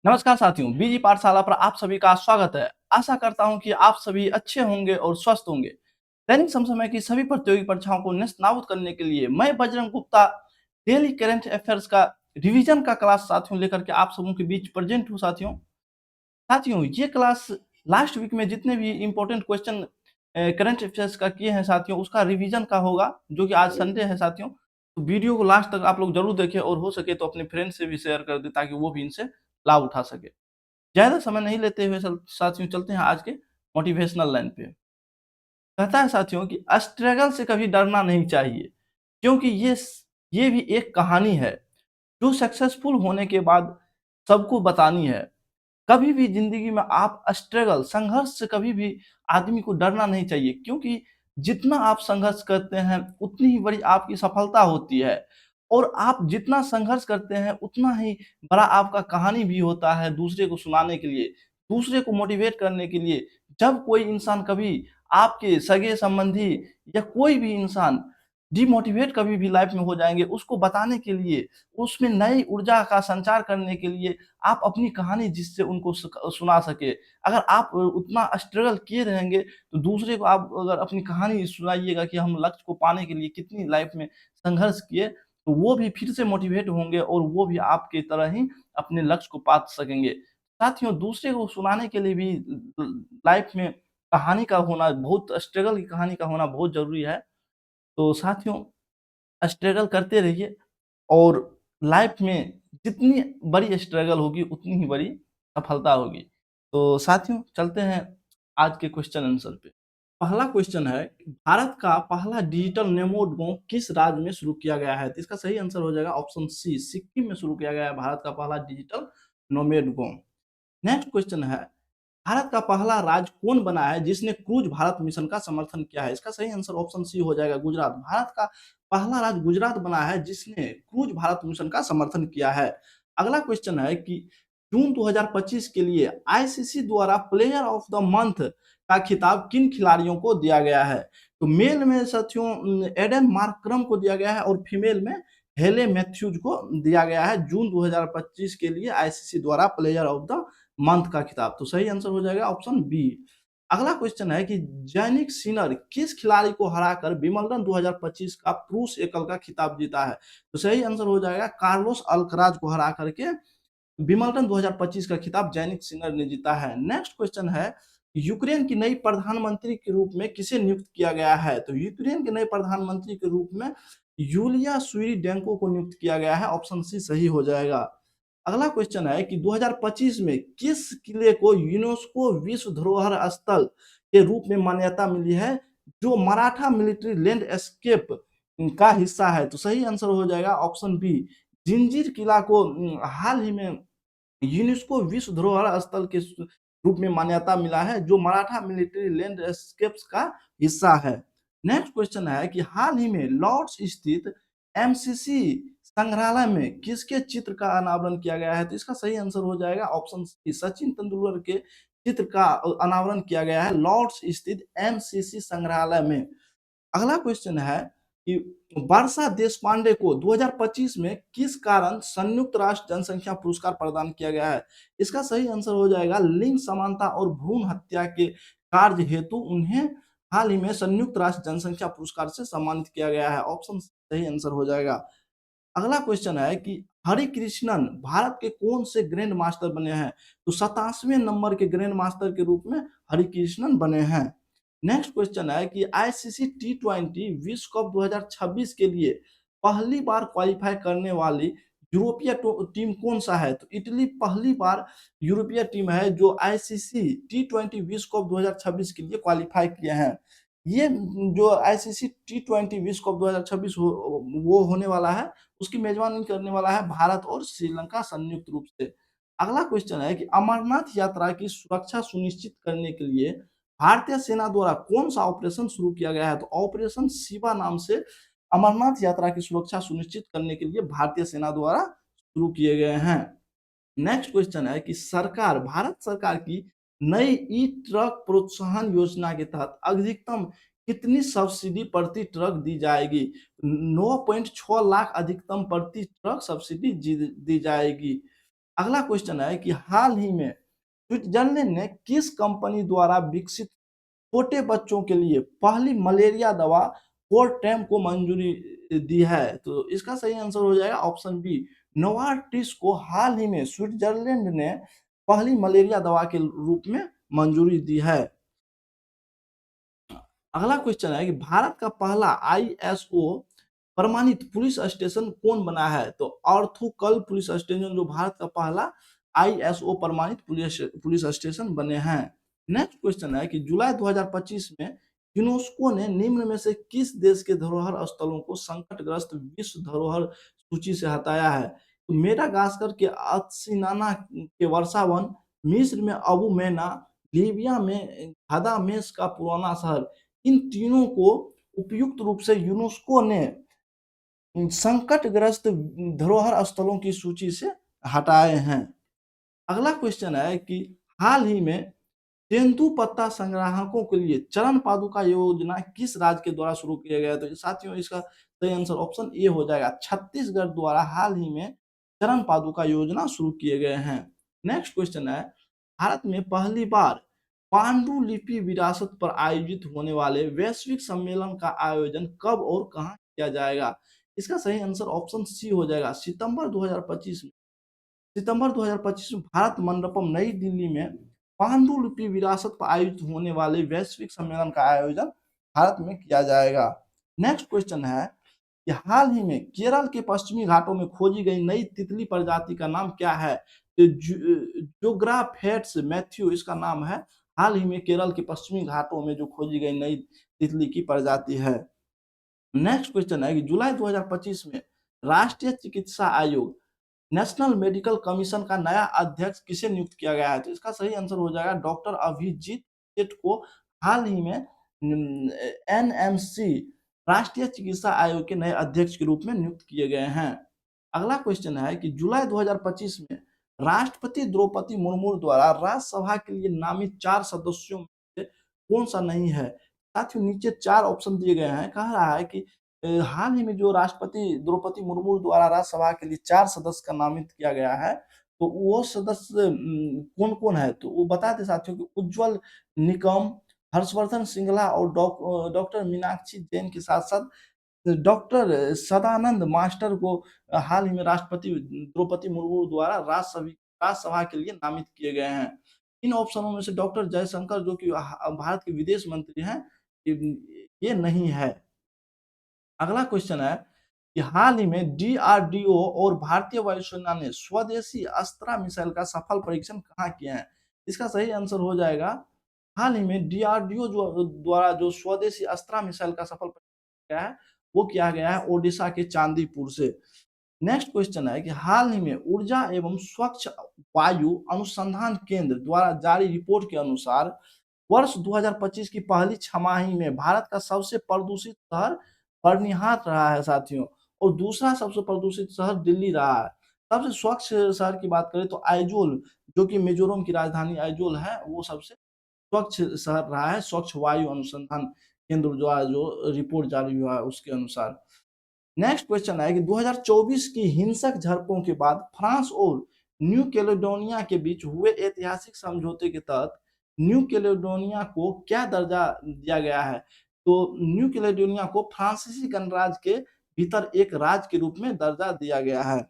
नमस्कार साथियों, बीजी पाठशाला पर आप सभी का स्वागत है। आशा करता हूं कि आप सभी अच्छे होंगे और स्वस्थ होंगे। दैनिक समसामय की सभी प्रतियोगी परीक्षाओं को नेस्तनाबूद करने के लिए मैं Bajrang Gupta daily current affairs का रिवीजन का क्लास साथियों लेकर के आप सबों के बीच प्रेजेंट हूँ साथियों। साथियों, ये क्लास लास्ट वीक में जितने भी इम्पोर्टेंट क्वेश्चन करंट अफेयर्स का किए हैं साथियों, उसका रिवीजन का होगा, जो कि आज संडे है साथियों। तो वीडियो को लास्ट तक आप लोग जरूर देखें और हो सके तो अपने फ्रेंड से भी शेयर कर दें ताकि वो भी इनसे लाभ उठा सके। ज़्यादा समय नहीं लेते हुए साथियों चलते हैं आज के मोटिवेशनल लाइन पे। कहता है साथियों कि स्ट्रगल से कभी डरना नहीं चाहिए, क्योंकि ये भी एक कहानी है जो सक्सेसफुल होने के बाद सबको बतानी है। कभी भी ज़िंदगी में आप स्ट्रगल संघर्ष से कभी भी आदमी को डरना नहीं चाहिए, क्योंकि जितना आप संघर्ष करते हैं उतनी ही बड़ी आपकी सफलता होती है। और आप जितना संघर्ष करते हैं उतना ही बड़ा आपका कहानी भी होता है दूसरे को सुनाने के लिए, दूसरे को मोटिवेट करने के लिए। जब कोई इंसान कभी आपके सगे-संबंधी या कोई भी इंसान डिमोटिवेट कभी भी लाइफ में हो जाएँगे, उसको बताने के लिए, उसमें नई ऊर्जा का संचार करने के लिए आप अपनी कहानी जिससे उनको सुना सके। अगर आप उतना स्ट्रगल किए रहेंगे तो दूसरे को आप अगर अपनी कहानी सुनाइएगा कि हम लक्ष्य को पाने के लिए कितनी लाइफ में संघर्ष किए, तो वो भी फिर से मोटिवेट होंगे और वो भी आपकी तरह ही अपने लक्ष्य को पा सकेंगे। साथियों, दूसरे को सुनाने के लिए भी लाइफ में कहानी का होना बहुत स्ट्रगल की कहानी का होना बहुत ज़रूरी है। तो साथियों, स्ट्रगल करते रहिए और लाइफ में जितनी बड़ी स्ट्रगल होगी उतनी ही बड़ी सफलता होगी। तो साथियों चलते हैं आज के क्वेश्चन आंसर पे। पहला क्वेश्चन है, भारत का पहला डिजिटल नोमैड किस राज्य में शुरू किया गया है? तो इसका सही आंसर हो जाएगा ऑप्शन सी, सिक्किम में शुरू किया गया है भारत का पहला डिजिटल नोमैड। नेक्स्ट क्वेश्चन है, भारत का पहला राज्य कौन बना है जिसने क्रूज भारत मिशन का समर्थन किया है? इसका सही आंसर ऑप्शन सी हो जाएगा गुजरात। भारत का पहला राज्य गुजरात बना है जिसने क्रूज भारत मिशन का समर्थन किया है। अगला क्वेश्चन है कि जून 2025 के लिए आईसीसी द्वारा प्लेयर ऑफ द मंथ का खिताब किन खिलाड़ियों को दिया गया है? तो मेल में साथियों एडन मार्करम को दिया गया है और फीमेल में हेले मैथ्यूज को दिया गया है जून 2025 के लिए आईसीसी द्वारा प्लेयर ऑफ द मंथ का खिताब। तो सही आंसर हो जाएगा ऑप्शन बी। अगला क्वेश्चन है कि जैनिक सिनर किस खिलाड़ी को हराकर विंबलडन 2025 का पुरुष एकल का खिताब जीता है? तो सही आंसर हो जाएगा कार्लोस अल्कराज को हरा करके विंबलडन 2025 का खिताब जैनिक सिनर ने जीता है। नेक्स्ट क्वेश्चन है, यूक्रेन की नई प्रधानमंत्री के रूप में किसे नियुक्त किया गया है? तो यूक्रेन के नए प्रधानमंत्री के रूप में यूलिया स्वीरडेंको को नियुक्त किया गया है। ऑप्शन सी सही हो जाएगा। अगला क्वेश्चन है कि 2025 में किस किले को यूनेस्को विश्व धरोहर स्थल के रूप में मान्यता मिली है जो मराठा मिलिट्री लैंडस्केप का हिस्सा है? तो सही आंसर हो जाएगा ऑप्शन बी, जंजीर किला को हाल ही में यूनेस्को विश्व धरोहर स्थल के रूप में मान्यता मिला है जो मराठा मिलिट्री लैंडस्केप्स का हिस्सा है। नेक्स्ट क्वेश्चन है कि हाल ही में लॉर्ड्स स्थित एमसीसी संग्रहालय में किसके चित्र का अनावरण किया गया है? तो इसका सही आंसर हो जाएगा ऑप्शन सी, सचिन तेंदुलकर के चित्र का अनावरण किया गया है लॉर्ड्स स्थित एमसीसी संग्रहालय में। अगला क्वेश्चन है कि वर्षा देशपांडे को 2025 में किस कारण संयुक्त राष्ट्र जनसंख्या पुरस्कार प्रदान किया गया है? इसका सही आंसर हो जाएगा लिंग समानता और भ्रूण हत्या के कार्य हेतु उन्हें हाल ही में संयुक्त राष्ट्र जनसंख्या पुरस्कार से सम्मानित किया गया है। ऑप्शन सही आंसर हो जाएगा। अगला क्वेश्चन है कि हरिकृष्णन भारत के कौन से ग्रैंड मास्टर बने हैं? तो 27वें नंबर के ग्रैंड मास्टर के रूप में हरिकृष्णन बने हैं। नेक्स्ट क्वेश्चन है कि आईसीसी टी20 विश्व कप 2026 के लिए पहली बार क्वालिफाई करने वाली यूरोपीय टीम कौन सा है? तो इटली पहली बार यूरोपीय टीम है जो आईसीसी टी20 विश्व कप 2026 के लिए क्वालिफाई किए हैं। ये जो आईसीसी टी20 विश्व कप 2026 वो होने वाला है, उसकी मेजबानी करने वाला है भारत और श्रीलंका संयुक्त रूप से। अगला क्वेश्चन है कि अमरनाथ यात्रा की सुरक्षा सुनिश्चित करने के लिए भारतीय सेना द्वारा कौन-सा ऑपरेशन शुरू किया गया है? तो ऑपरेशन शिवा नाम से अमरनाथ यात्रा की सुरक्षा सुनिश्चित करने के लिए भारतीय सेना द्वारा शुरू किए गए हैं। नेक्स्ट क्वेश्चन है कि भारत सरकार की नई ई ट्रक प्रोत्साहन योजना के तहत अधिकतम कितनी सब्सिडी प्रति ट्रक दी जाएगी? 9.6 लाख अधिकतम प्रति ट्रक सब्सिडी दी जाएगी। अगला क्वेश्चन है कि हाल ही में स्विट्जरलैंड ने किस कंपनी द्वारा विकसित छोटे बच्चों के लिए पहली मलेरिया दवा कोर्टेम को मंजूरी दी है? तो इसका सही आंसर हो जाएगा ऑप्शन बी, नोवार्टिस को हाल ही में स्विट्जरलैंड ने पहली मलेरिया दवा के रूप में मंजूरी दी है। अगला क्वेश्चन है कि भारत का पहला आईएसओ प्रमाणित पुलिस स्टेशन कौन बना है? तो ऑर्थोकल पुलिस स्टेशन जो भारत का पहला आईएसओ प्रमाणित पुलिस स्टेशन बने हैं। नेक्स्ट क्वेश्चन है कि जुलाई 2025 में यूनेस्को ने निम्न में से किस देश के धरोहर स्थलों को संकटग्रस्त विश्व धरोहर सूची से हटाया है? तो मेडागास्कर के अत्सिनाना के वर्षावन, मिस्र में अबू मैना, लीबिया में घादामेस का पुराना शहर, इन तीनों को उपयुक्त रूप से यूनेस्को ने संकटग्रस्त धरोहर स्थलों की सूची से हटाए हैं। अगला क्वेश्चन है कि हाल ही में तेंदुपत्ता संग्राहकों के लिए चरण पादुका योजना किस राज्य के द्वारा शुरू किया गया? तो साथियों इसका सही आंसर ऑप्शन ए हो जाएगा, छत्तीसगढ़ द्वारा हाल ही में चरण पादुका योजना शुरू किए गए हैं। नेक्स्ट क्वेश्चन है, भारत में पहली बार पांडुलिपि विरासत पर आयोजित होने वाले वैश्विक सम्मेलन का आयोजन कब और कहां किया जाएगा? इसका सही आंसर ऑप्शन सी हो जाएगा, सितंबर 2025 में। सितंबर 2025 में भारत मंडपम नई दिल्ली में पांडुलिपि विरासत पर आयोजित होने वाले वैश्विक सम्मेलन का आयोजन भारत में किया जाएगा। नेक्स्ट क्वेश्चन है कि हाल ही में केरल के पश्चिमी घाटों में खोजी गई नई तितली प्रजाति का नाम क्या है? तो जोग्राफेट्स मैथ्यू इसका नाम है। हाल ही में केरल के पश्चिमी घाटों में जो खोजी गई नई तितली की प्रजाति है। नेक्स्ट क्वेश्चन है कि जुलाई 2025 में राष्ट्रीय चिकित्सा आयोग नेशनल मेडिकल कमीशन का नया अध्यक्ष किसे नियुक्त किया गया है? तो इसका सही आंसर हो जाएगा डॉक्टर अभिजीत सेठ को हाल ही में एनएमसी राष्ट्रीय चिकित्सा आयोग के नए अध्यक्ष के रूप में नियुक्त किए गए हैं। अगला क्वेश्चन है कि जुलाई 2025 में राष्ट्रपति द्रौपदी मुर्मू द्वारा राज्यसभा के लिए नामित 4 सदस्यों में से कौन सा नहीं है? साथियों नीचे 4 ऑप्शन दिए गए हैं। कह रहा है कि हाल ही में जो राष्ट्रपति द्रौपदी मुर्मू द्वारा राज्यसभा के लिए 4 सदस्य का नामित किया गया है, तो वो सदस्य कौन-कौन है? तो वो बता दें साथियों कि उज्ज्वल निकम, हर्षवर्धन श्रृंगला और डॉक्टर मीनाक्षी जैन के साथ-साथ डॉक्टर सदानंद मास्टर को हाल ही में राष्ट्रपति द्रौपदी मुर्मू द्वारा राज्यसभा के लिए नामित किए गए हैं। इन ऑप्शनों में से डॉक्टर जयशंकर जो कि भारत के विदेश मंत्री हैं, ये नहीं है। अगला क्वेश्चन है कि हाल ही में डीआरडीओ और भारतीय वायुसेना ने स्वदेशी अस्त्रा मिसाइल का सफल परीक्षण कहाँ किया है? इसका सही आंसर हो जाएगा, हाल ही में डीआरडीओ जो द्वारा जो स्वदेशी अस्त्रा मिसाइल का सफल परीक्षण किया है, वो किया गया है ओडिशा के चांदीपुर से। नेक्स्ट क्वेश्चन है कि हाल ही में ऊर्जा एवं स्वच्छ वायु अनुसंधान केंद्र द्वारा जारी रिपोर्ट के अनुसार वर्ष 2025 की पहली छमाही में भारत का सबसे प्रदूषित शहर बर्निहाट रहा है साथियों, और दूसरा सबसे प्रदूषित शहर दिल्ली रहा है। सबसे स्वच्छ शहर की बात करें तो आइजोल, जो कि मिजोरम की राजधानी आइजोल है, वो सबसे स्वच्छ शहर रहा है स्वच्छ वायु अनुसंधान केंद्र द्वारा जो रिपोर्ट जारी हुआ है उसके अनुसार। नेक्स्ट क्वेश्चन है कि 2024 की हिंसक झड़पों के बाद फ्रांस और न्यू कैलेडोनिया के बीच हुए ऐतिहासिक समझौते के तहत न्यू कैलेडोनिया को क्या दर्जा दिया गया है? तो न्यू कैलेडोनिया को फ्रांसीसी गणराज्य के भीतर एक राज्य के रूप में दर्जा दिया गया है।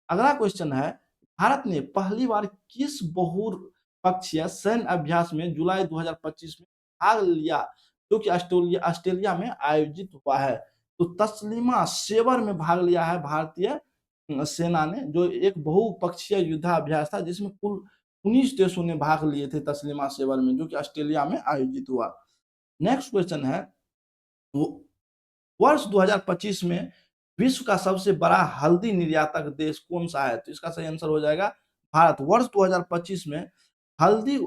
अगला क्वेश्चन है, भारत ने पहली बार किस बहुपक्षीय सैन्य अभ्यास में जुलाई 2025 में भाग लिया, जो कि ऑस्ट्रेलिया में आयोजित हुआ है? तो तस्लीमा सेवर में भाग लिया है भारतीय सेना ने, जो एक बहुपक्षीय युद्धाभ्यास था जिसमें कुल 19 देशों ने भाग लिए थे तस्लीमा सेवर में, जो कि ऑस्ट्रेलिया में आयोजित हुआ। नेक्स्ट क्वेश्चन है, वो वर्ष 2025 में विश्व का सबसे बड़ा हल्दी निर्यातक देश कौन सा है? तो इसका सही आंसर हो जाएगा भारत। वर्ष 2025 में हल्दी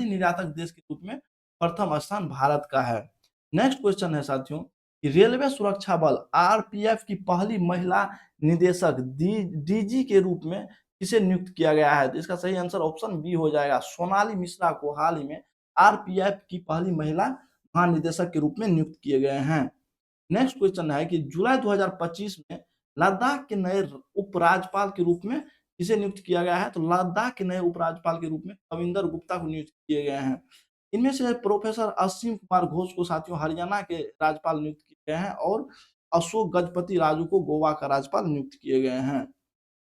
निर्यातक देश के रूप में प्रथम स्थान भारत का है। नेक्स्ट क्वेश्चन है साथियों कि रेलवे सुरक्षा बल आरपीएफ की पहली महिला निदेशक डीजी के रूप में किसे नियुक्त किया गया है? तो इसका सही आंसर ऑप्शन बी हो जाएगा, सोनाली मिश्रा को हाल ही में आरपीएफ की पहली महिला महानिदेशक के रूप में नियुक्त किए गए हैं। नेक्स्ट क्वेश्चन है कि जुलाई 2025 में लद्दाख के नए उपराज्यपाल के रूप में किसे नियुक्त किया गया है? तो लद्दाख के नए उपराज्यपाल के रूप में कविंदर गुप्ता को नियुक्त किए गए हैं। इनमें से प्रोफेसर असीम कुमार घोष को साथियों हरियाणा के राज्यपाल नियुक्त किए गए हैं और अशोक गजपति राजू को गोवा का राज्यपाल नियुक्त किए गए हैं।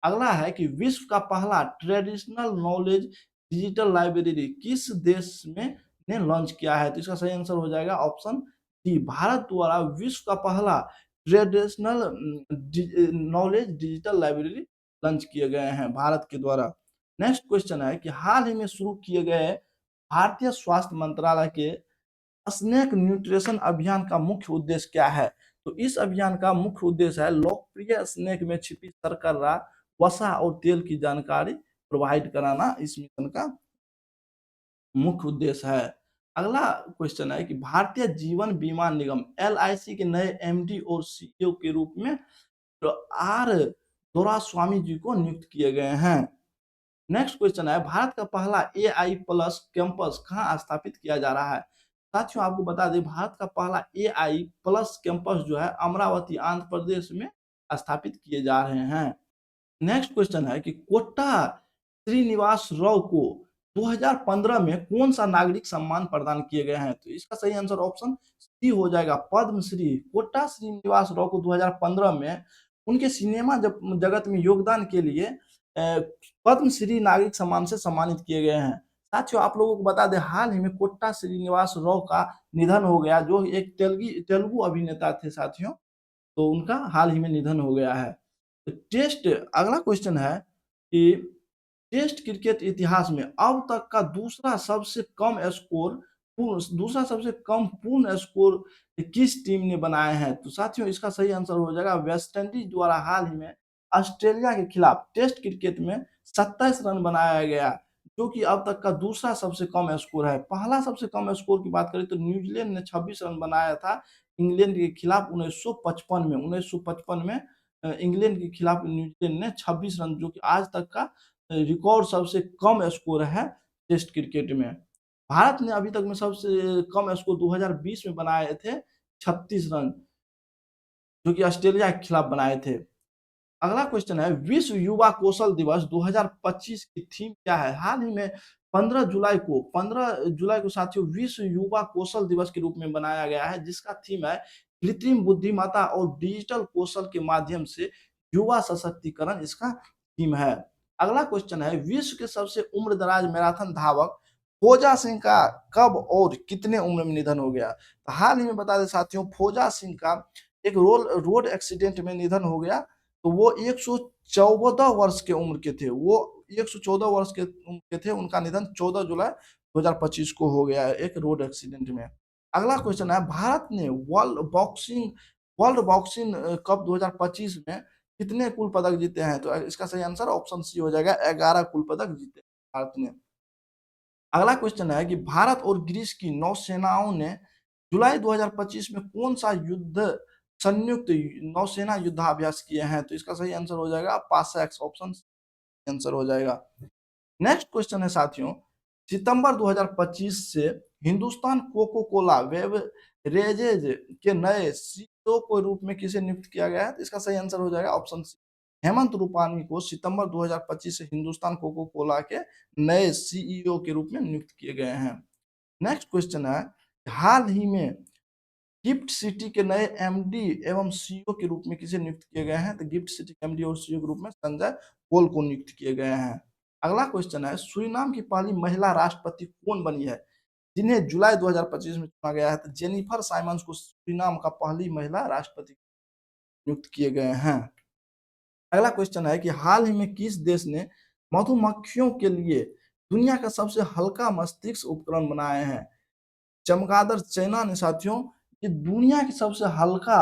अगला है कि विश्व का पहला ट्रेडिशनल नॉलेज डिजिटल लाइब्रेरी किस देश में ने लॉन्च किया है? तो इसका सही आंसर हो जाएगा ऑप्शन डी, भारत द्वारा विश्व का पहला traditional knowledge digital library launch किए गए हैं भारत के द्वारा। नेक्स्ट क्वेश्चन है कि हाल ही में शुरू किए गए भारतीय स्वास्थ्य मंत्रालय के स्नेक न्यूट्रिशन अभियान का मुख्य उद्देश्य क्या है? तो इस अभियान का मुख्य उद्देश्य है लोकप्रिय स्नेक में छिपी शर्करा, वसा और तेल की जानकारी प्रोवाइड कराना इस मिशन का मुख्य उद्देश्य है। अगला क्वेश्चन है कि भारतीय जीवन बीमा निगम एलआईसी के नए एमडी और सीईओ के रूप में तो आर दोरास्वामी जी को नियुक्त किए गए हैं। नेक्स्ट क्वेश्चन है भारत का पहला एआई प्लस कैंपस कहाँ स्थापित किया जा रहा है? साथियों आपको बता दें भारत का पहला एआई प्लस कैंपस जो है अमरावती आंध्र प्रदेश में स्थापित किए जा रहे हैं। नेक्स्ट क्वेश्चन है कि कोट्टा श्रीनिवास राव को 2015 में कौन सा नागरिक सम्मान प्रदान किए गए हैं? तो इसका सही आंसर ऑप्शन सी हो जाएगा पद्मश्री। कोट्टा श्रीनिवास राव को 2015 में उनके सिनेमा जगत में योगदान के लिए पद्मश्री नागरिक सम्मान से सम्मानित किए गए हैं। साथियों आप लोगों को बता दें हाल ही में कोट्टा श्रीनिवास राव का निधन हो गया जो एक तेलुगु अभिनेता थे साथियों, तो उनका हाल ही में निधन हो गया है। टेस्ट अगला क्वेश्चन है कि टेस्ट क्रिकेट इतिहास में अब तक का दूसरा सबसे कम पूर्ण स्कोर किस टीम ने बनाए हैं? तो साथियों इसका सही आंसर हो जाएगा वेस्ट इंडीज द्वारा हाल ही में ऑस्ट्रेलिया के खिलाफ टेस्ट क्रिकेट में 27 रन बनाया गया जो कि अब तक का दूसरा सबसे कम स्कोर है। पहला सबसे कम स्कोर की बात करें तो न्यूजीलैंड ने 26 रन बनाया था इंग्लैंड के खिलाफ 1955 में इंग्लैंड के खिलाफ न्यूजीलैंड ने 26 रन जो कि आज तक का रिकॉर्ड सबसे कम स्कोर है टेस्ट क्रिकेट में। भारत ने अभी तक में सबसे कम स्कोर 2020 में बनाए थे 36 रन जो कि ऑस्ट्रेलिया के खिलाफ बनाए थे। अगला क्वेश्चन है विश्व युवा कौशल दिवस 2025 की थीम क्या है? हाल ही में 15 जुलाई को साथियों विश्व युवा कौशल दिवस के रूप में बनाया गया है जिसका थीम है कृत्रिम बुद्धिमत्ता और डिजिटल कौशल के माध्यम से युवा सशक्तिकरण इसका थीम है। अगला क्वेश्चन है विश्व के सबसे उम्रदराज मैराथन धावक फोजा सिंह का कब और कितने उम्र में निधन हो गया? तो हाल ही में बता दें साथियों फोजा सिंह का एक रोड एक्सीडेंट में निधन हो गया। तो वो 114 वर्ष के उम्र के थे। वो 114 वर्ष के उम्र के थे। उनका निधन 14 जुलाई 2025 को हो गया है एक रोड एक्सीडेंट में। अगला क्वेश्चन है भारत ने वर्ल्ड बॉक्सिंग कप 2025 में कितने कुल पदक जीते हैं? तो इसका सही आंसर ऑप्शन सी हो जाएगा 11 कुल पदक जीते भारत ने। अगला क्वेश्चन है कि भारत और ग्रीस की नौसेनाओं ने जुलाई 2025 में कौन सा संयुक्त नौसेना युद्धाभ्यास किए हैं? तो इसका सही आंसर हो जाएगा पासैक्स ऑप्शन आंसर हो जाएगा। नेक्स्ट क्वेश्चन है साथियों सितंबर 2025 से हिंदुस्तान कोको कोला बेवरेजेज के नए सीईओ के रूप में किसे नियुक्त किया गया है? तो इसका सही आंसर हो जाएगा ऑप्शन सी हेमंत रूपानी को सितंबर 2025 से हिंदुस्तान कोको कोला के नए सीईओ के रूप में नियुक्त किए गए हैं। नेक्स्ट क्वेश्चन है हाल ही में गिफ्ट सिटी के नए एमडी एवं सीईओ के रूप में किसे नियुक्त किए गए हैं? तो गिफ्ट सिटी के एमडी और सीईओ के रूप में संजय कोल को नियुक्त किए गए हैं। अगला क्वेश्चन है सूरीनाम की पहली महिला राष्ट्रपति कौन बनी है जिन्हें जुलाई 2025 में चुना गया है? तो जेनिफर साइमंस को सूरीनाम का पहली महिला राष्ट्रपति नियुक्त किए गए हैं। अगला क्वेश्चन है कि हाल ही में किस देश ने मधुमक्खियों के लिए दुनिया का सबसे हल्का मस्तिष्क उपकरण बनाए हैं? चमगादड़ चाइना ने साथियों ये दुनिया की सबसे हल्का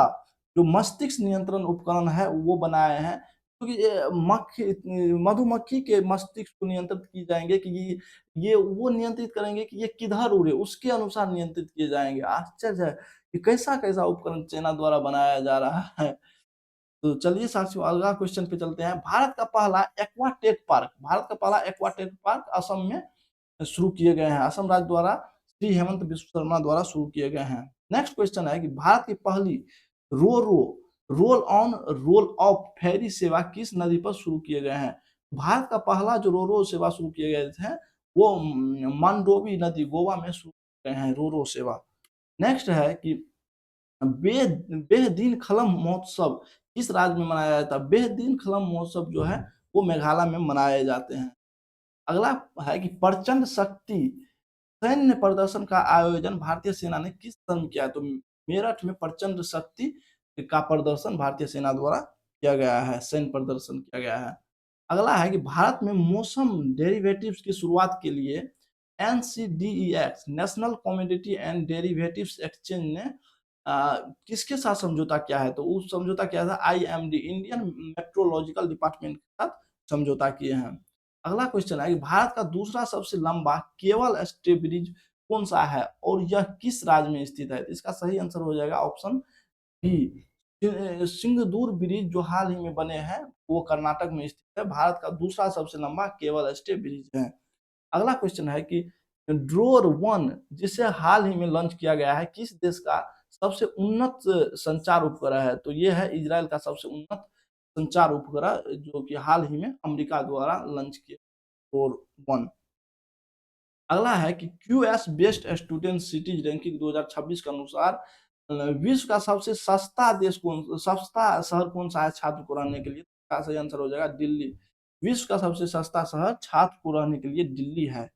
जो मस्तिष्क नियंत्रण उपकरण है वो बनाए हैं क्योंकि मधुमक्खी के मस्तिष्क को नियंत्रित की जाएंगे कि ये वो नियंत्रित करेंगे कि ये किधर उड़े उसके अनुसार नियंत्रित किए जाएंगे। आश्चर्य है कि कैसा कैसा उपकरण चाइना द्वारा बनाया जा रहा है। तो चलिए साथियों अगला क्वेश्चन पे चलते हैं। भारत का पहला एक्वाटेक पार्क असम में शुरू किए गए हैं। असम राज्य द्वारा श्री हेमंत बिस्व शर्मा द्वारा शुरू किए गए हैं। नेक्स्ट क्वेश्चन है कि भारत की पहली रोल ऑन रोल ऑफ फेरी सेवा किस नदी पर शुरू किए गए हैं? भारत का पहला जो रो-रो सेवा शुरू किए गए थे, वो मांडोवी नदी गोवा में शुरू किए गए हैं रो-रो सेवा। नेक्स्ट है कि बेह बेहदीन खलम महोत्सव किस राज्य में मनाया जाता है? बेहदीन खलम महोत्सव जो है, वो मेघालय में मनाए जाते हैं। अगला है कि प्रचंड शक्ति सैन्य प्रदर्शन का आयोजन भारतीय सेना ने किस सन में किया? तो मेरठ में प्रचंड शक्ति का प्रदर्शन भारतीय सेना द्वारा किया गया है, सैन्य प्रदर्शन किया गया है। अगला है कि भारत में मौसम डेरिवेटिव्स की शुरुआत के लिए NCDEX national commodity and derivatives exchange ने किसके साथ समझौता किया है? तो उस समझौता किया था आईएमडी इंडियन मेट्रोलॉजिकल डिपार्टमेंट के साथ समझौता किए हैं। अगला क्वेश्चन है कि भारत का दूसरा सबसे लंबा केबल स्टे ब्रिज कौन सा है और यह किस राज्य में स्थित है? तो इसका सही आंसर हो जाएगा ऑप्शन बी। सिंगदूर ब्रिज जो हाल ही में बने हैं, वो कर्नाटक में स्थित है। भारत का दूसरा सबसे लंबा केबल स्टे ब्रिज है। अगला क्वेश्चन है कि ड्रोन वन जिसे हाल ही में लॉन्च किया गया है, किस देश का सबसे उन्नत संचार उपग्रह है? तो ये है इजराइल का सबसे उन्नत संचार उपग्रह, जो कि हाल ही में अमेरिका द्वारा लॉन्च किया ड्रोन वन। अगला है कि QS best student cities ranking 2026 के अनुसार विश्व का सबसे सस्ता शहर कौन सा है छात्र को रहने के लिए? इसका सही आंसर हो जाएगा दिल्ली। विश्व का सबसे सस्ता शहर छात्र को रहने के लिए दिल्ली है।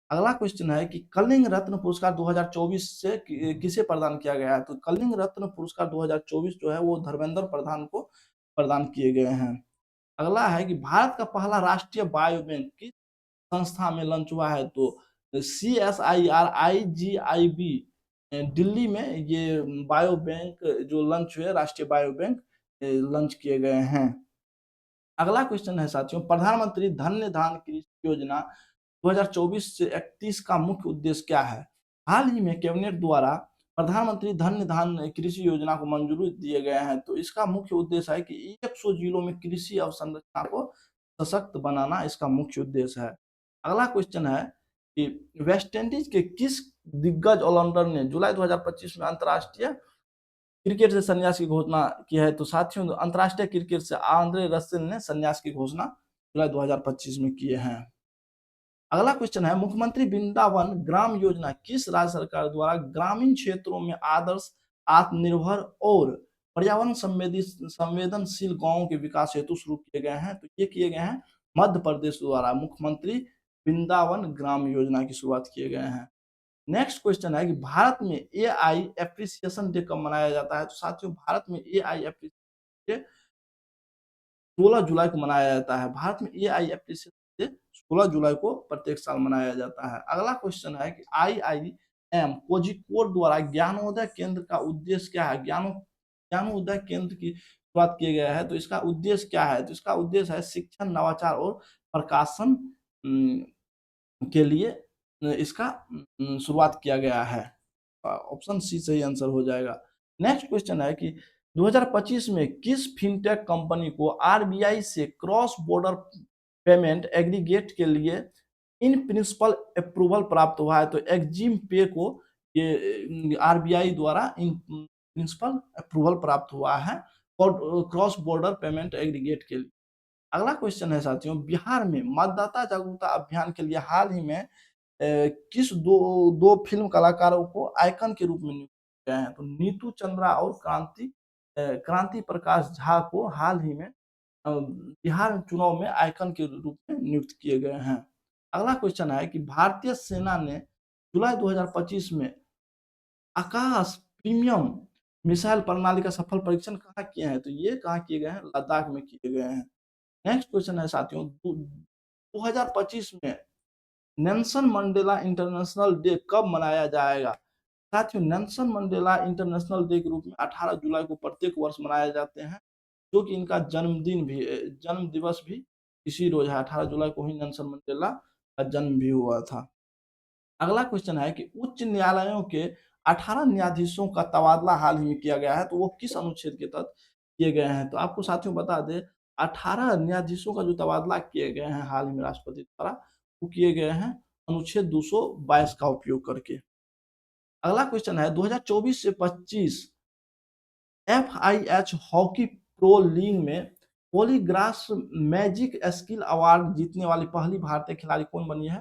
अगला क्वेश्चन है कि कलिंग रत्न पुरस्कार 2024 से किसे प्रदान किया गया है? तो कलिंग रत्न पुरस्कार 2024 जो है वो धर्मेंद्र प्रधान को प्रदान किए गए हैं। अगला है कि भारत का पहला राष्ट्रीय बायो बैंक किस संस्था में लॉन्च हुआ है? तो CSIR IGIB दिल्ली में ये बायो बैंक जो लॉन्च हुए, राष्ट्रीय बायो बैंक लॉन्च किए गए हैं। अगला क्वेश्चन है साथियों, प्रधानमंत्री धन्य धान कृषि योजना 2024 से 31 का मुख्य उद्देश्य क्या है? हाल ही में कैबिनेट द्वारा प्रधानमंत्री धन्य धान कृषि योजना को मंजूरी दिए गए हैं। तो इसका मुख्य उद्देश्य है कि 100 जिलों में कृषि अवसंरचना को सशक्त बनाना इसका मुख्य उद्देश्य है। अगला क्वेश्चन है कि वेस्ट इंडीज के किस दिग्गज ऑलराउंडर ने जुलाई 2025 में अंतर्राष्ट्रीय क्रिकेट से संन्यास की घोषणा की है? तो साथियों, अंतर्राष्ट्रीय क्रिकेट से आंद्रे रसेल ने संन्यास की घोषणा जुलाई 2025 में किए हैं। अगला क्वेश्चन है, मुख्यमंत्री वृंदावन ग्राम योजना किस राज्य सरकार द्वारा ग्रामीण क्षेत्रों में आदर्श, आत्मनिर्भर और पर्यावरण संवेदनशील गांवों के विकास हेतु शुरू किए गए हैं? तो ये किए गए हैं मध्य प्रदेश द्वारा। मुख्यमंत्री वृंदावन ग्राम योजना की शुरुआत किए गए हैं। नेक्स्ट क्वेश्चन है कि भारत में एआई एप्रिसिएशन डे कब मनाया जाता है? तो साथियों, भारत में एआई एप्रिसिएशन डे 16 जुलाई को मनाया जाता है। भारत में एआई एप्रिसिएशन डे 16 जुलाई को प्रत्येक साल मनाया जाता है। अगला क्वेश्चन है कि आईआईएम कोझिकोड द्वारा ज्ञानोदय केंद्र का उद्देश्य क्या है? ज्ञानोदय केंद्र की शुरुआत किया गया है, तो इसका उद्देश्य क्या है? तो इसका उद्देश्य है शिक्षण, नवाचार और प्रकाशन के लिए इसका शुरुआत किया गया है। ऑप्शन सी सही आंसर हो जाएगा। नेक्स्ट क्वेश्चन है कि 2025 में किस फिनटेक कंपनी को आरबीआई से क्रॉस बॉर्डर पेमेंट एग्रीगेट के लिए इन प्रिंसिपल अप्रूवल प्राप्त हुआ है? तो एक्जिम पे को ये आरबीआई द्वारा इन प्रिंसिपल अप्रूवल प्राप्त हुआ है और क्रॉस बॉर्डर पेमेंट एग्रीगेट के लिए। अगला क्वेश्चन है साथियों, बिहार में मतदाता जागरूकता अभियान के लिए हाल ही में किस दो फिल्म कलाकारों को आइकन के रूप में नियुक्त किया गया है? तो नीतू चंद्रा और क्रांति प्रकाश झा को हाल ही में बिहार चुनाव में आइकन के रूप में नियुक्त किए गए हैं। अगला क्वेश्चन है कि भारतीय सेना ने जुलाई 2025 में आकाश प्रीमियम मिसाइल प्रणाली का सफल परीक्षण कहाँ किए हैं? तो ये कहाँ किए गए हैं? लद्दाख में किए गए हैं। नेक्स्ट क्वेश्चन है साथियों, 2025 में नेल्सन मंडेला इंटरनेशनल डे कब मनाया जाएगा? साथियों, नेल्सन मंडेला इंटरनेशनल डे के रूप में 18 जुलाई को प्रत्येक वर्ष मनाए जाते हैं, जो कि इनका जन्म दिवस भी इसी रोज है। 18 जुलाई को ही नेल्सन मंडेला का जन्म भी हुआ था। अगला क्वेश्चन है कि उच्च न्यायालयों के 18 न्यायाधीशों का तबादला हाल ही में किया गया है, तो वो किस अनुच्छेद के तहत किए गए हैं? तो आपको साथियों बता दें, 18 न्यायाधीशों का जो तबादला किए गए हैं हाल ही में राष्ट्रपति द्वारा, वो किए गए हैं अनुच्छेद 222 का उपयोग करके। अगला क्वेश्चन है 2024 से 25 FIH हॉकी प्रो लीग में पॉलीग्राफ मैजिक स्किल अवार्ड जीतने वाली पहली भारतीय खिलाड़ी कौन बनी है?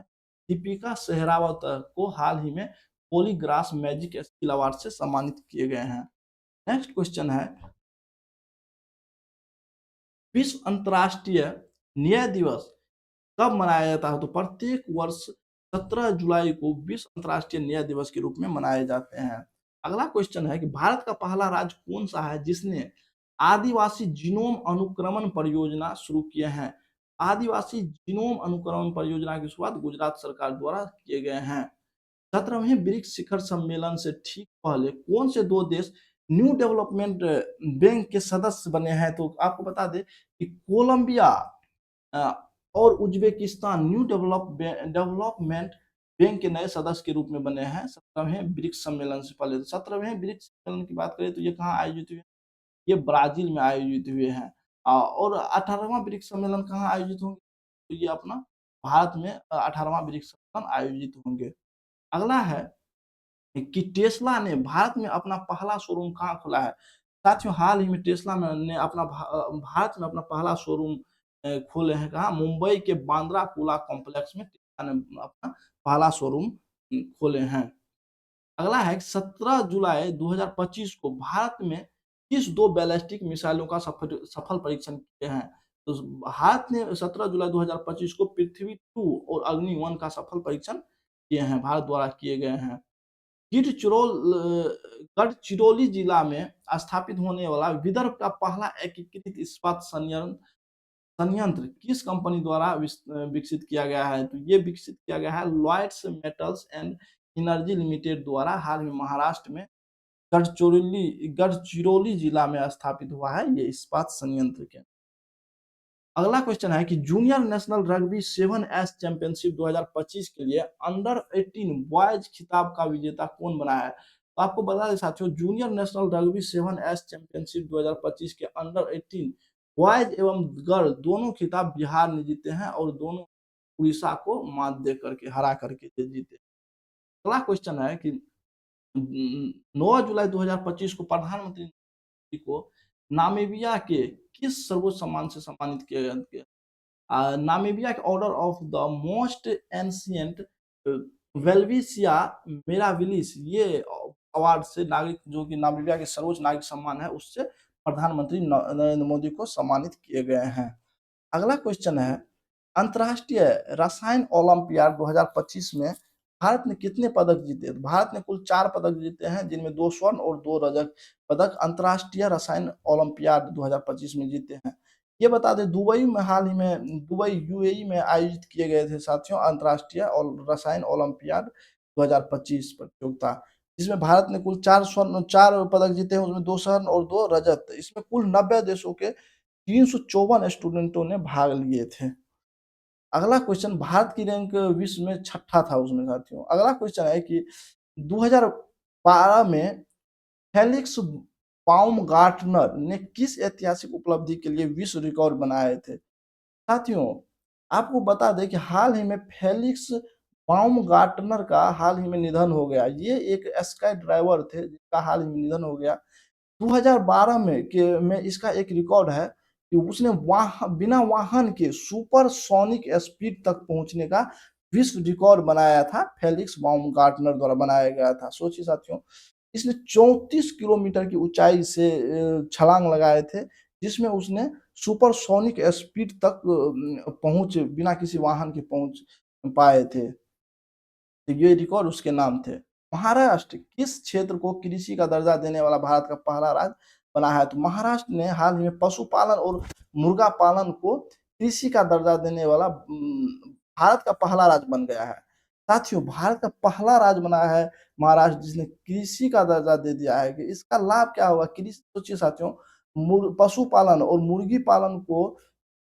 दीपिका सहरावत को हाल ही में पॉलीग्राफ मैजिक स्किल अवार्ड से सम्मानित किए गए हैं। नेक्स्ट क्वेश्चन है, विश्व अंतर्राष्ट्रीय न्याय दिवस कब मनाया जाता है? तो प्रत्येक वर्ष 17 जुलाई को विश्व अंतर्राष्ट्रीय न्याय दिवस के रूप में मनाए जाते हैं। अगला क्वेश्चन है कि भारत का पहला राज्य कौन सा है जिसने आदिवासी जीनोम अनुक्रमण परियोजना शुरू किए हैं? आदिवासी जीनोम अनुक्रमण परियोजना की शुरुआत गुजरात सरकार द्वारा किए गए हैं। 17वें ब्रिक्स शिखर सम्मेलन से ठीक पहले कौन से दो देश न्यू डेवलपमेंट बैंक के सदस्य बने हैं? तो आपको बता दें कि कोलंबिया और उज्बेकिस्तान न्यू डेवलपमेंट बैंक के नए सदस्य के रूप में बने हैं 17वें ब्रिक्स सम्मेलन से पहले। तो 17वें ब्रिक्स सम्मेलन की बात करें तो ये कहाँ आयोजित हुए? ये ब्राजील में आयोजित हुए हैं। और 18वां ब्रिक्स सम्मेलन कहाँ आयोजित होंगे? तो ये अपना भारत में 18वां ब्रिक्स सम्मेलन आयोजित होंगे। अगला है कि टेस्ला ने भारत में अपना पहला शोरूम कहाँ खोला है? साथियों, हाल ही में टेस्ला ने अपना भारत में अपना पहला शोरूम खोले हैं कहाँ? मुंबई के बांद्रा कुर्ला कॉम्प्लेक्स में टेस्ला ने अपना पहला शोरूम खोले हैं। अगला है 17 जुलाई 2025 को भारत में किस दो बैलिस्टिक मिसाइलों का सफल परीक्षण किए हैं? तो भारत ने 17 जुलाई 2025 को पृथ्वी 2 और अग्नि 1 का सफल परीक्षण किए हैं, भारत द्वारा किए गए हैं। गढ़चिरौली जिला में स्थापित होने वाला विदर्भ का पहला एकीकृत इस्पात संयंत्र किस कंपनी द्वारा विकसित किया गया है? तो ये विकसित किया गया है Lloyds Metals and Energy Limited द्वारा। हाल में महाराष्ट्र में गढ़चिरौली जिला में स्थापित हुआ है ये इस्पात संयंत्र के। अगला क्वेश्चन है कि junior national rugby 7S championship 2025 के लिए अंडर 18 बॉयज खिताब का विजेता कौन बना है? तो आपको बता दें साथियों, junior national rugby 7S championship 2025 के अंडर 18 बॉयज एवं गर्ल दोनों खिताब बिहार ने जीते हैं और दोनों उड़ीसा को मात दे करके हरा करके जीते। अगला क्वेश्चन है कि 9 जुलाई 2025 को प्रधानमंत्री को नामीबिया के किस सर्वोच्च सम्मान से सम्मानित किया गया? नामीबिया के Order of the Most Ancient Welwitschia Mirabilis ये अवार्ड से नागरिक जो कि नामीबिया के सर्वोच्च नागरिक सम्मान है उससे प्रधानमंत्री नरेंद्र मोदी को सम्मानित किए गए हैं। अगला क्वेश्चन है, अंतर्राष्ट्रीय रसायन ओलंपियाड 2025 में भारत ने कितने पदक जीते? भारत ने कुल 4 पदक जीते हैं जिनमें 2 स्वर्ण और 2 रजत पदक अंतर्राष्ट्रीय रसायन ओलंपियाड 2025 में जीते हैं। ये बता दें दुबई में हाल ही में दुबई यूएई में आयोजित किए गए थे साथियों अंतर्राष्ट्रीय और रसायन ओलंपियाड 2025 प्रतियोगिता, जिसमें भारत ने कुल 4 पदक जीते हैं, उसमें 2 स्वर्ण और 2 रजत। इसमें कुल 90 देशों के 354 स्टूडेंटों ने भाग लिए थे। अगला क्वेश्चन, भारत की रैंक विश्व में छठा था उसमें साथियों। अगला क्वेश्चन है कि 2012 में फेलिक्स बाउमगार्टनर ने किस ऐतिहासिक उपलब्धि के लिए विश्व रिकॉर्ड बनाए थे? साथियों, आपको बता दें कि हाल ही में फेलिक्स बाउमगार्टनर का हाल ही में निधन हो गया। ये एक स्काई ड्राइवर थे जिसका हाल ही में निधन हो गया। 2012 में इसका एक रिकॉर्ड है कि उसने बिना वाहन के सुपरसोनिक स्पीड तक पहुंचने का विश्व रिकॉर्ड बनाया था, फेलिक्स बाउमगार्टनर द्वारा बनाया गया था। सोचिए साथियों, इसने 34 किलोमीटर की ऊंचाई से छलांग लगाए थे जिसमें उसने सुपरसोनिक स्पीड तक पहुंच बिना किसी वाहन के पहुंच पाए थे। तो ये रिकॉर्ड उसके नाम थे। महाराष्ट्र किस क्षेत्र को कृषि का दर्जा देने वाला भारत का पहला राज्य बना है? तो महाराष्ट्र ने हाल ही में पशुपालन और मुर्गा पालन को कृषि का दर्जा देने वाला भारत का पहला राज्य बन गया है। साथियों, भारत का पहला राज्य बना है महाराष्ट्र जिसने कृषि का दर्जा दे दिया है। कि इसका लाभ क्या होगा? कृषि सोचिए साथियों, पशुपालन और मुर्गी पालन को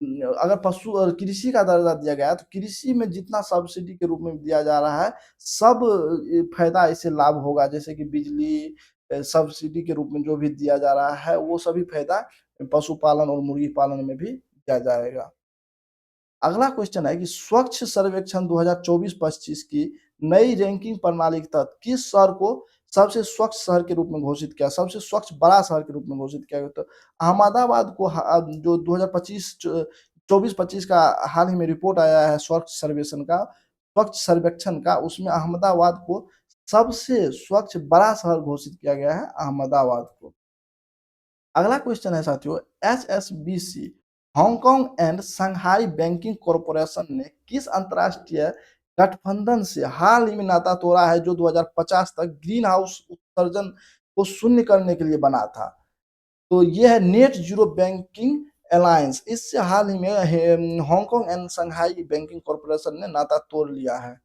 अगर पशु और कृषि का दर्जा दिया गया है तो कृषि में जितना सब्सिडी के रूप में दिया जा रहा है सब फायदा इससे लाभ होगा, जैसे कि बिजली सब्सिडी के रूप में जो भी दिया जा रहा है वो सभी फायदा पशुपालन और मुर्गी पालन में भी दिया जाएगा। अगला क्वेश्चन है कि स्वच्छ सर्वेक्षण 2024-25 की नई रैंकिंग प्रणाली के तहत किस शहर को सबसे स्वच्छ शहर के रूप में घोषित किया, सबसे स्वच्छ बड़ा शहर के रूप में घोषित किया गया। तो अहमदाबाद को जो 2025 24-25 का हाल ही में रिपोर्ट आया है स्वच्छ सर्वेक्षण का, उसमें अहमदाबाद को सबसे स्वच्छ बड़ा शहर घोषित किया गया है, अहमदाबाद को। अगला क्वेश्चन है साथियों, HSBC Hong Kong and Shanghai banking corporation ने किस अंतरराष्ट्रीय गठबंधन से हाल ही में नाता तोड़ा है, जो 2050 तक ग्रीन हाउस उत्सर्जन को शून्य करने के लिए बना था? तो यह है नेट जीरो बैंकिंग अलायंस। इससे हाल ही में Hong Kong and Shanghai banking corporation ने नाता तोड़ लिया है।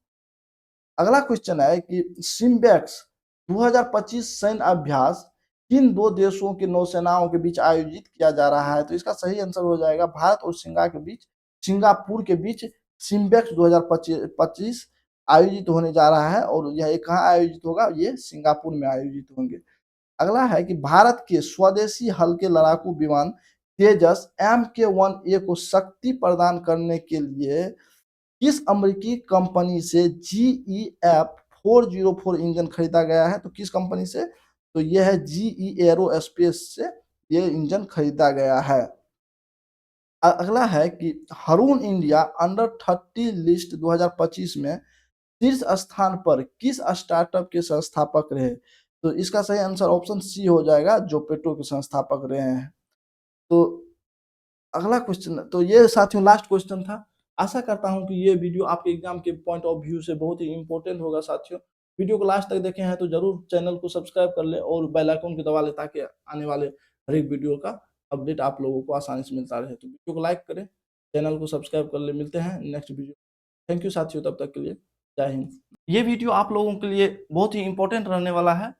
अगला क्वेश्चन है कि सिम्बेक्स 2025 सैन्य अभ्यास किन दो देशों की नौसेनाओं के बीच आयोजित किया जा रहा है? तो इसका सही आंसर हो जाएगा भारत और सिंगापुर के बीच सिम्बेक्स 2025 आयोजित होने जा रहा है, और यह कहाँ आयोजित होगा? ये सिंगापुर में आयोजित होंगे। अगला है कि भारत के स्वदेशी हल्के लड़ाकू विमान तेजस MK1A को शक्ति प्रदान करने के लिए किस अमेरिकी कंपनी से GEF 404 इंजन खरीदा गया है? तो किस कंपनी से? तो यह है GE एरोस्पेस से ये इंजन खरीदा गया है। अगला है कि हरून इंडिया अंडर 30 लिस्ट 2025 में शीर्ष स्थान पर किस स्टार्टअप के संस्थापक रहे? तो इसका सही आंसर ऑप्शन सी हो जाएगा, जोपेटो के संस्थापक रहे हैं। तो अगला क्वेश्चन, तो ये साथियों लास्ट क्वेश्चन था। आशा करता हूं कि ये वीडियो आपके एग्जाम के पॉइंट ऑफ व्यू से बहुत ही इंपॉर्टेंट होगा साथियों। वीडियो को लास्ट तक देखे हैं तो जरूर चैनल को सब्सक्राइब कर ले और बेल आइकन को दबा ले, ताकि आने वाले हर एक वीडियो का अपडेट आप लोगों को आसानी से मिलता रहे। तो वीडियो को लाइक करें, चैनल को सब्सक्राइब कर ले। मिलते हैं नेक्स्ट वीडियो। थैंक यू साथियों, तब तक के लिए जय हिंद। ये वीडियो आप लोगों के लिए बहुत ही इंपॉर्टेंट रहने वाला है।